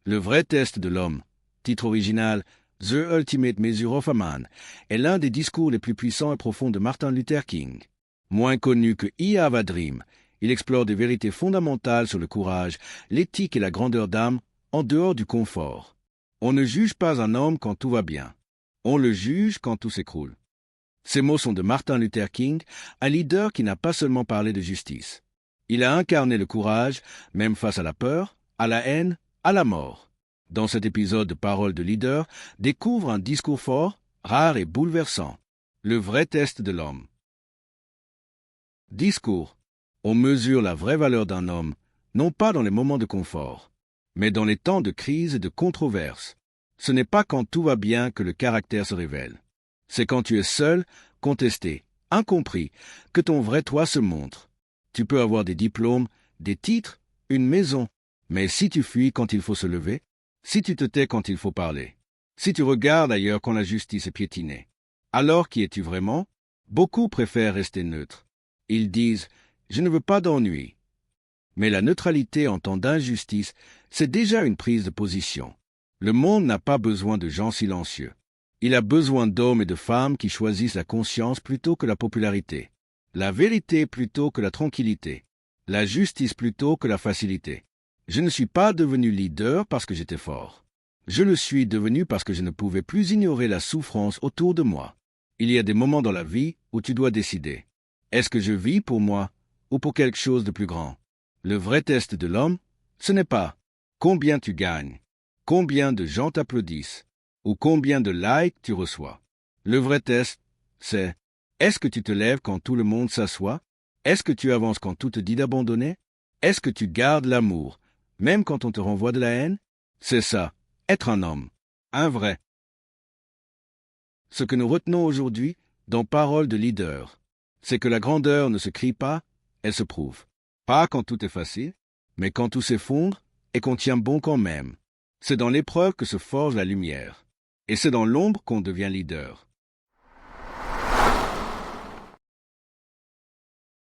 Le vrai test de l'homme, titre original The Ultimate Measure of a Man, est l'un des discours les plus puissants et profonds de Martin Luther King. Moins connu que I Have a Dream, il explore des vérités fondamentales sur le courage, l'éthique et la grandeur d'âme en dehors du confort. On ne juge pas un homme quand tout va bien. On le juge quand tout s'écroule. Ces mots sont de Martin Luther King, un leader qui n'a pas seulement parlé de justice. Il a incarné le courage, même face à la peur, à la haine, à la mort. Dans cet épisode de Paroles de leader, découvre un discours fort, rare et bouleversant. Le vrai test de l'homme. Discours. On mesure la vraie valeur d'un homme, non pas dans les moments de confort, mais dans les temps de crise et de controverse. Ce n'est pas quand tout va bien que le caractère se révèle. C'est quand tu es seul, contesté, incompris, que ton vrai toi se montre. Tu peux avoir des diplômes, des titres, une maison, mais si tu fuis quand il faut se lever, si tu te tais quand il faut parler, si tu regardes ailleurs quand la justice est piétinée, alors qui es-tu vraiment? Beaucoup préfèrent rester neutres. Ils disent « Je ne veux pas d'ennui ». Mais la neutralité en temps d'injustice, c'est déjà une prise de position. Le monde n'a pas besoin de gens silencieux. Il a besoin d'hommes et de femmes qui choisissent la conscience plutôt que la popularité, la vérité plutôt que la tranquillité, la justice plutôt que la facilité. Je ne suis pas devenu leader parce que j'étais fort. Je le suis devenu parce que je ne pouvais plus ignorer la souffrance autour de moi. Il y a des moments dans la vie où tu dois décider. Est-ce que je vis pour moi ou pour quelque chose de plus grand? Le vrai test de l'homme, ce n'est pas combien tu gagnes, combien de gens t'applaudissent ou combien de likes tu reçois. Le vrai test, c'est est-ce que tu te lèves quand tout le monde s'assoit? Est-ce que tu avances quand tout te dit d'abandonner? Est-ce que tu gardes l'amour, même quand on te renvoie de la haine? C'est ça, être un homme, un vrai. Ce que nous retenons aujourd'hui dans Paroles de leader, c'est que la grandeur ne se crie pas, elle se prouve. Pas quand tout est facile, mais quand tout s'effondre et qu'on tient bon quand même. C'est dans l'épreuve que se forge la lumière. Et c'est dans l'ombre qu'on devient leader.